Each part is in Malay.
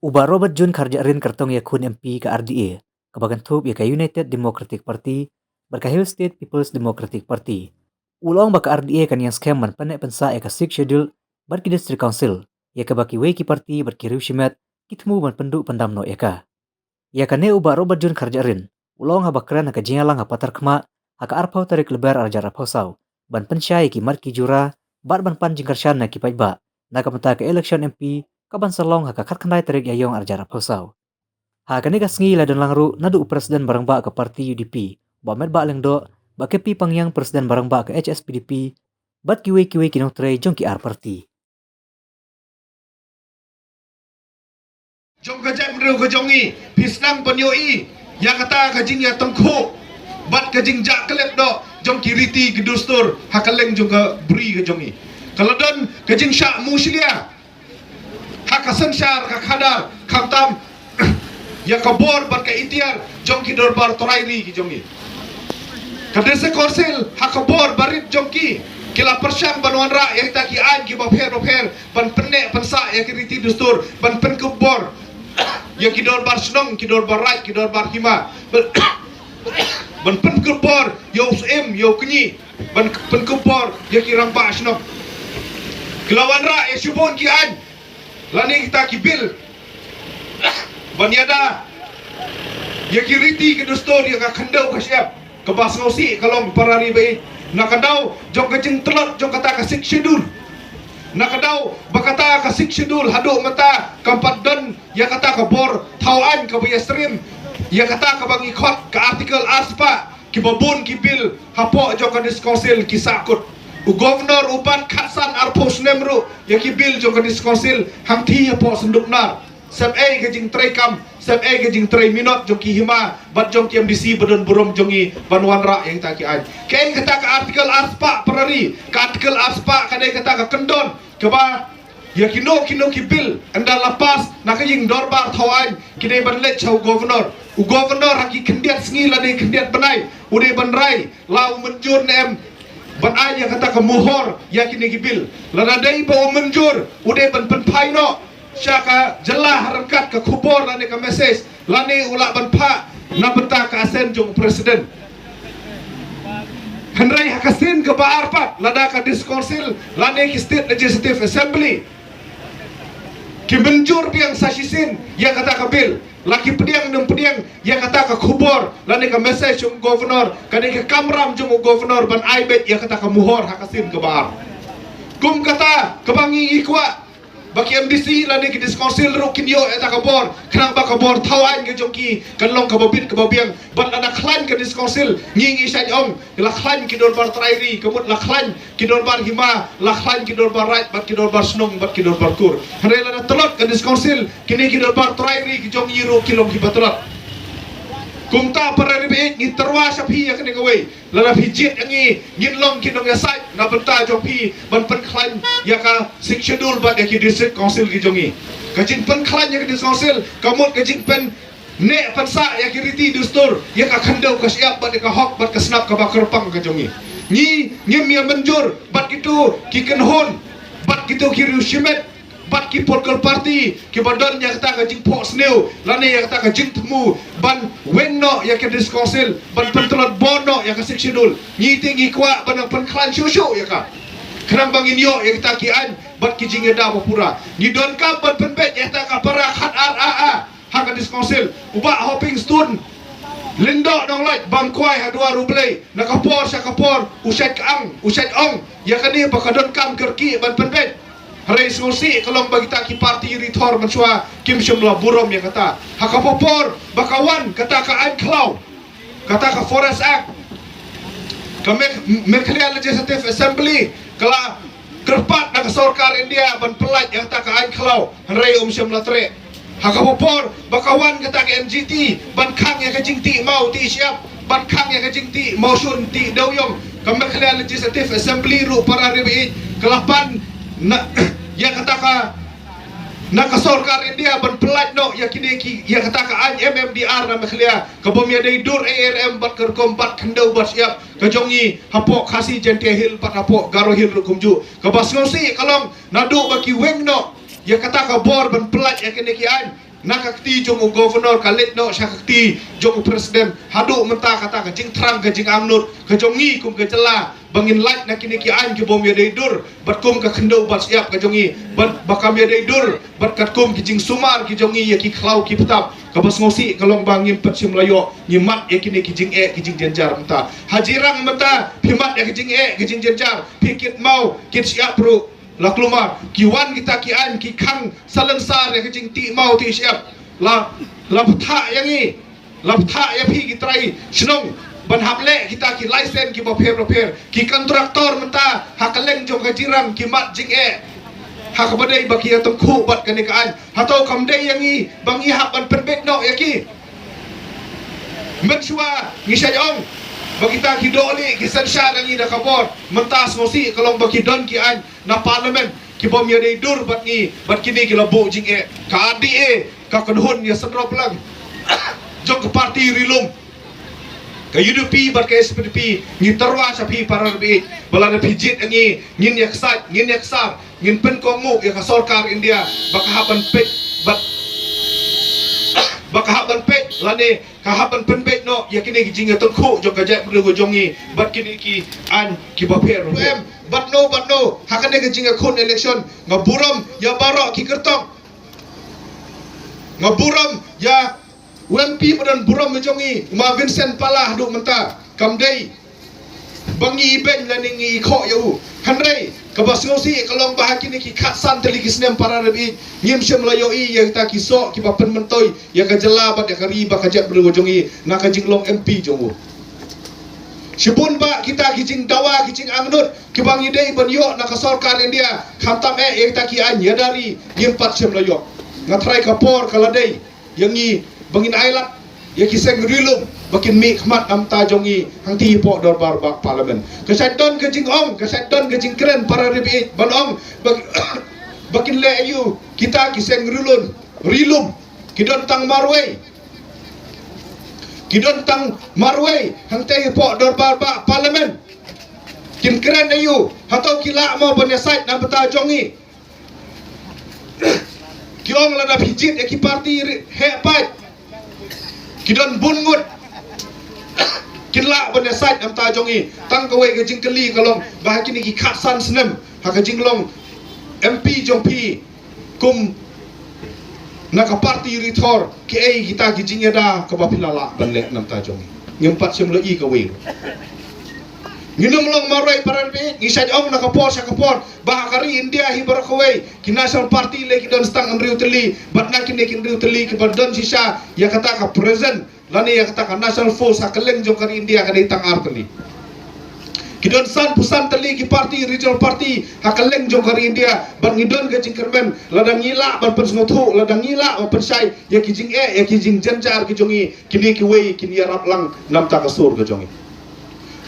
Uba Robert Jun Karjarin Kertong ya kun MP ke RDA, kebagan tup ya ke United Democratic Party, berka Hill State People's Democratic Party. Ulong baka RDA kan yang scam man panek pensa ya ke Sixth Schedule, barki District Council, ya ke baki Weki Party berki Riu Shimet, kitmu man penduk pendamno ya ka. Ya kane uba Robert Jun Karjarin, ulong habakran haka jingalang hapatar kema, haka arpau tarik lebar arjara pausau, ban pensya ya ki marki jura, ban pan jingkarsyan na ki pajba, naka menta ke election MP, kaban salong haka katkanai tarik yayong arjara pausau. Haka ni kasngi ladon langru nadu presiden barang ba ke parti UDP, ba met ba lengdo, ba kepi pangyang presiden barang ba ke HSPDP, bat kiwe kinong tre jong ki ar parti. Jong kajang mrew kajongi pisnang panyoi yang kata kajing ya tengku bat kajing jak kelep do jong kiriti gedustur hakaleng jong ka bri kajongi kalau don kajing syak muslia hakasan syar ka khadar khamtam ya kabor bat ka itiar jong ki dorbar torairi kajongi kadese korsil hakabor barit jong ki kila persyang banuan ra yang tak ki an ki bapher ban penek pensa ya kiriti dustur ban pen kubor yang kidor bar senong, kidor bar right, kidor bar hima. Ban pen kubor, yo em, yo kenyi. Ban pen kubor, ya kirang pa senong. Kelawan ra, ya subon ki an. Lani kita kibil. Ban yada, ya kiriti kedustor, ya kakandau kasyap. Kebas ngosi, kalau parari baik. Nakandau, jong kajeng telot, jong kata kasik syedul. Nakadaw bakata ka six schedule hado mata kampat don ya kata ka bor tauan ka baya stream ya kata ka bangi khot ka artikel aspa ki babun ki bil hapo jo ka diskonsil ki sakut u governor uban khasan arpos nemru ya ki bil jo ka diskonsil hamthi hapo senduknar sab ai ka jing trekam sab ai ka jing tre minot jo ki hima bat jong ki MDC badon burom jongi banwan ra yang taki an kain kata ka artikel aspa parari ka artikel aspa kadai kata ka kendon keba ya kino ki bil anda lapas nak ying dorbar thawan kini ban let chau governor u governor haki kendiat sngi la de kendiat banai ude ban rai lau menjur nem ban ai ya kata ka muhor ya kini ki bil la dai ba menjur ude ban pen paino syaka jelah rengkat ke kubor la ne ka message la ne ula ban pha na benta ka asen jong presiden Henry hakasin ke Baarpat lada ka diskonsil lane ki state legislative assembly ki menjur piang sasisin yang kata ka bil laki pediang yang kata ka kubor lane ka message jung governor kane ka kamram jung governor ban aibet yang kata ka muhor hakasin ke Baar kum kata kebangi ikwa baki MDC lane ki diskonsil ro kinyo eta ka bor kenang ba ka bor thawan ke jongki kan long ka bobit ka bobiang ban ada klan ke diskonsil nyingi sai ong la klan ki dor bar trairi kemut la klan ki dor bar hima la klan ki dor bar right bat ki dor bar snong bat ki dor bar kur hare la telot ke diskonsil kini ki dor bar trairi ki jong yiro ki long ki batrat kumta para ribe ni terwa sapi ya kene gawe la hijit ngi ngin long ki dong ya sai na benta jong pi ban pen klan ya ka sing schedule ba ya ki district council ki jongi kajin pen klan ya ki district council kamut kajin pen ne pensa ya ki riti dustur ya ka khandau ka siap ba ka hok ba ka snap ka ba kerpang ka jongi ni ngem ya menjur bat kitu ki kenhon bat kitu ki rushimet bat ki political party ki badon yang kata ka jing pok sneu lane yang kata ka jing temu ban wenno ya ke diskonsil ban pentelot bono ya ka seksidul ni tingi kwa ban pen klan shushu ya ka kerang bangin yo ya kita ki an bat ki jing da pura ni don ka ban penbet ya ta ka para khat raa ha ka diskonsil uba hopping stone lindo dong light bangkwai ha dua rublei nakapor sa kapor usat kaang usat ong ya kani bakadon kam kerki ban penbet Hari solusi kalau bagi tak ki parti ritor mensua kim semula burom yang kata hakapopor bakawan kata ka an klau kata ka forest act kami Merkelian legislative assembly kala kerpat nak sorkar India ban pelat yang kata ka an klau hari semula tre hakapopor bakawan kata ka MGT ban kang yang kajing ti mau ti siap ban kang yang kajing ti mau sun ti dawyong kami Merkelian legislative assembly ru para ribi kelapan na ya kata ka nakasorkar India ban pelat no ya kini ki ya kata ka an MMDR na mekhlia ka bom ya dai dur ARM bat kerkom bat khandau bat siap ka jongi hapok khasi jente hil pat hapok garo hil rukumju ka bas ngosi kalong nadu baki weng no ya kata ka bor ban pelat ya kini ki an nakakti jong governor kalit no syakti jong presiden hadu menta kata kajing terang kajing amnut kajongi kum kecela bangin light nak kini ki an ki bom ya dur bat kum ka khendo bat siap kajongi bat bakam ya dur bat kat kum kijing sumar ki jongi ya ki khlau ki petap ka bas ngosi kalong bangim pet sim layo nyimat ya kini kijing kijing jenjar menta hajirang menta pimat ya kijing kijing jenjar pikit mau kit siap pro laklumar kiwan kita kian ki khang salensar ya kecing ti mau ti siap la ptha yang ni la ptha ya pi kitrai snong ban haple kita ki license ki boper ki kontraktor menta hakaleng jong kajirang ki mat jing hakabadai baki atom khu bat kanikaan hatau kamdai yang ni bangi hak ban perbet no ya ki mensua ngisayong bagita ki doli ki sansha ngi da kabor mentas ngosi kalong baki don ki an na parlimen ki bom ya dei dur bat ni bat kini ki labo jing ka adi ka konhun ya senrop lang jong ke parti rilum ka UDP bat ka SDP ni terwa sapi para bi balada pijit ngi ngin yak sat ngin yak sar ngin pen kongu ya ka sarkar India baka haban pet bat baka haban pet lane kahaban penbet no yakini jinga tengku jong kajak bergo jongi bat kini ki an ki baper bat no hakane ke jinga kun election ngaburam ya barok ki kertong ngaburam ya UMP dan buram jongi ma Vincent Palah duk menta kamdai bangi ben laning i kho yu hanrei kabas ngosi kalong bahaki ni ki khatsan teli kisnem para rebi ngim syem layo i ya ta ki so ki papen mentoi ya ka jela bat ya kari ba kajat bergo jongi na ka jinglong MP jongu sibun ba kita ki jing dawa ki jing angnut ki bangi dei ban yo na ka sarkar India khantam ya ta ki an ya dari ngim pat syem layo ngatrai kapor kala dei yang ni bangin ailat ya kiseng rilum bakin mi khmat am ta jongi hang ti po dor bar bak parlimen kesadon ke jing ong kesadon ke jing kren para rebi ban ong bakin le ayu kita kiseng rilum kidon tang marway hang ti po dor bar bak parlimen kin kren ayu hatau kila mau benesait na beta jongi kiong lada pijit ya ki parti he pat kidon bungut kinla benda sait am ta jongi tang kawe ke jing keli kalong bahaki ni ki khatsan snem ha ka jinglong MP jong pi kum na ka parti rithor ke ai kita ki jingeda ka bapilala banle nam ta jongi ngempat semlo i ka we nginum long marai paran be ngisaj ong na ka por sa ka por bahakari India hi barakawai ki national party le ki don stang amriu teli bat na ki ne ki amriu teli ki don sisa ya kata ka present lani ya kata ka national force hakeleng jong kari India ka ditang arteli ki don san pusan teli ki party regional party hakeleng jong kari India ban ngidon ke jingkermen ladang ngila ban pensngotu ladang ngila ban pensai ya ki jing ya ki jing janjar ki jongi kini ki wei kini arab lang nam ta ka sur ka jongi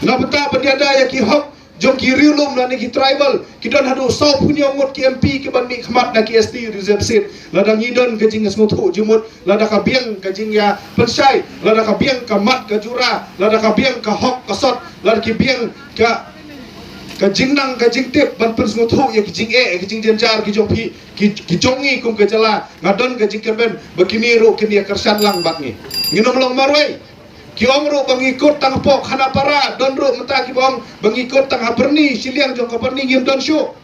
na beta betiada ya ki hok jong ki rilum na ni ki tribal ki don hadu sau punya ngot ki MP ki ban mi khmat na ki ST reserve seat ladang ngidon ke jing ngotu jumut lada ka biang ke jing ya pensai lada ka biang ka mat ka jura lada ka biang ka hok ka sot lada ki biang ka jingnang ka jingtip ban pens ngotu ya ki jing ki jing jenjar ki jong pi ki jongi kum ke jala ngadon ke jing kerben begini ru kini kersan lang bat ni nginom long marwai ki omru bangikut tang pok hana para don ru menta ki bong bangikut tang haberni siliang jong kaberni ngim don syuk